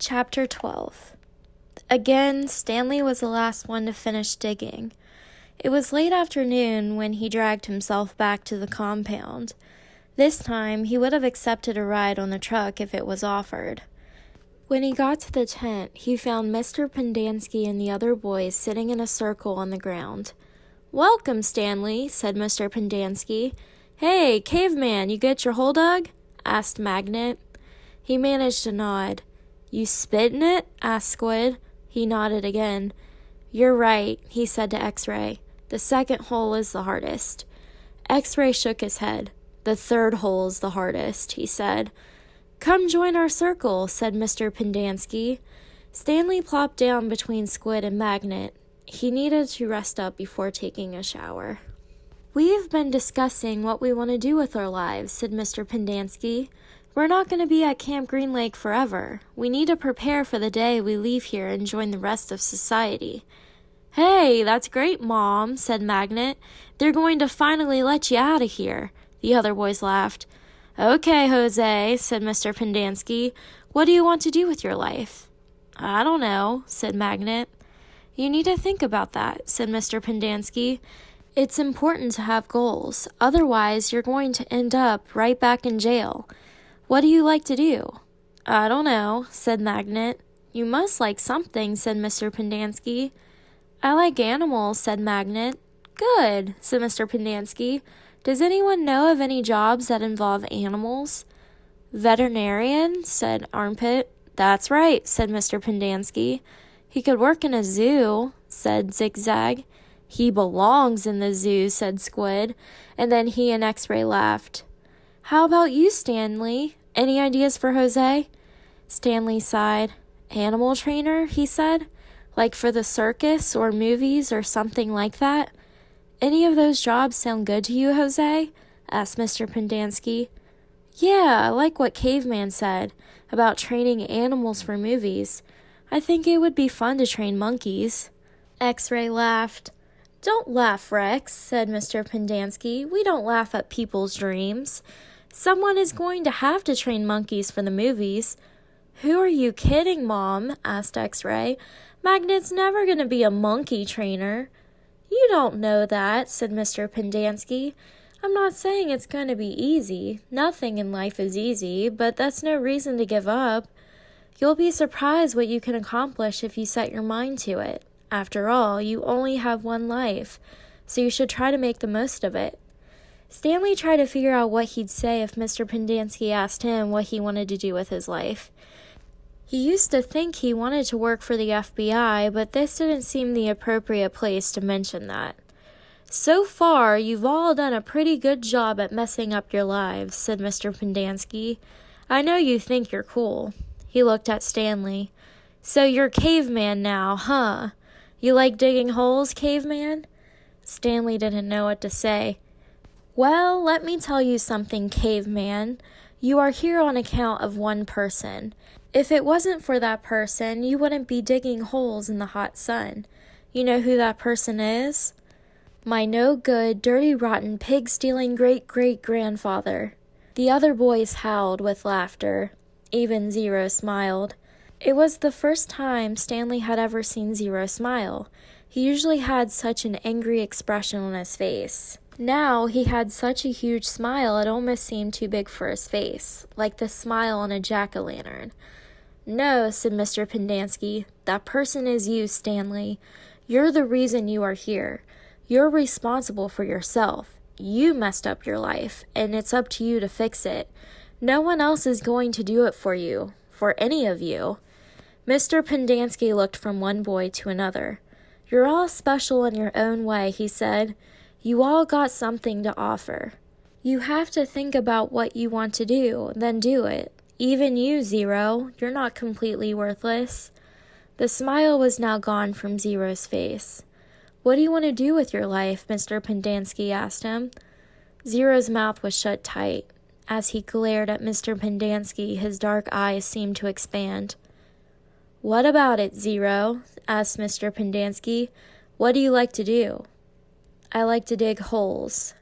Chapter 12. Again, Stanley was the last one to finish digging. It was late afternoon when he dragged himself back to the compound. This time, he would have accepted a ride on the truck if it was offered. When he got to the tent, he found Mr. Pendanski and the other boys sitting in a circle on the ground. "Welcome, Stanley," said Mr. Pendanski. "Hey, caveman, you get your hole dug?" asked Magnet. He managed to nod. "You spit in it?" asked Squid. He nodded again. "You're right," he said to X-Ray. "The second hole is the hardest." X-Ray shook his head. "The third hole is the hardest," he said. "Come join our circle," said Mr. Pendanski. Stanley plopped down between Squid and Magnet. He needed to rest up before taking a shower. "We've been discussing what we want to do with our lives," said Mr. Pendanski. "We're not going to be at Camp Green Lake forever. We need to prepare for the day we leave here and join the rest of society." "Hey, that's great, Mom," said Magnet. "They're going to finally let you out of here." The other boys laughed. "Okay, Jose," said Mr. Pendanski. "What do you want to do with your life?" "I don't know," said Magnet. "You need to think about that," said Mr. Pendanski. "It's important to have goals. Otherwise, you're going to end up right back in jail. What do you like to do?" "I don't know," said Magnet. "You must like something," said Mr. Pendanski. "I like animals," said Magnet. "Good," said Mr. Pendanski. "Does anyone know of any jobs that involve animals?" "Veterinarian," said Armpit. "That's right," said Mr. Pendanski. "He could work in a zoo," said Zigzag. "He belongs in the zoo," said Squid, and then he and X-Ray laughed. "How about you, Stanley? Any ideas for Jose?" Stanley sighed. "Animal trainer," he said. "Like for the circus or movies or something like that." "Any of those jobs sound good to you, Jose?" asked Mr. Pendanski. "Yeah, I like what Caveman said about training animals for movies. I think it would be fun to train monkeys." X-Ray laughed. "Don't laugh, Rex," said Mr. Pendanski. "We don't laugh at people's dreams. Someone is going to have to train monkeys for the movies." "Who are you kidding, Mom?" asked X-Ray. "Magnet's never going to be a monkey trainer." "You don't know that," said Mr. Pendanski. "I'm not saying it's going to be easy. Nothing in life is easy, but that's no reason to give up. You'll be surprised what you can accomplish if you set your mind to it. After all, you only have one life, so you should try to make the most of it." Stanley tried to figure out what he'd say if Mr. Pendanski asked him what he wanted to do with his life. He used to think he wanted to work for the FBI, but this didn't seem the appropriate place to mention that. "So far, you've all done a pretty good job at messing up your lives," said Mr. Pendanski. "I know you think you're cool." He looked at Stanley. "So you're caveman now, huh? You like digging holes, caveman?" Stanley didn't know what to say. "Well, let me tell you something, caveman. You are here on account of one person. If it wasn't for that person, you wouldn't be digging holes in the hot sun. You know who that person is?" "My no-good, dirty, rotten, pig-stealing great-great-grandfather." The other boys howled with laughter. Even Zero smiled. It was the first time Stanley had ever seen Zero smile. He usually had such an angry expression on his face. Now he had such a huge smile it almost seemed too big for his face, like the smile on a jack-o'-lantern. "No," said Mr. Pendanski. "That person is you, Stanley. You're the reason you are here. You're responsible for yourself. You messed up your life, and it's up to you to fix it. No one else is going to do it for you, for any of you." Mr. Pendanski looked from one boy to another. "You're all special in your own way," he said. "You all got something to offer. You have to think about what you want to do, then do it. Even you, Zero, you're not completely worthless." The smile was now gone from Zero's face. "What do you want to do with your life?" Mr. Pendanski asked him. Zero's mouth was shut tight. As he glared at Mr. Pendanski, his dark eyes seemed to expand. "What about it, Zero?" asked Mr. Pendanski. "What do you like to do?" "I like to dig holes,"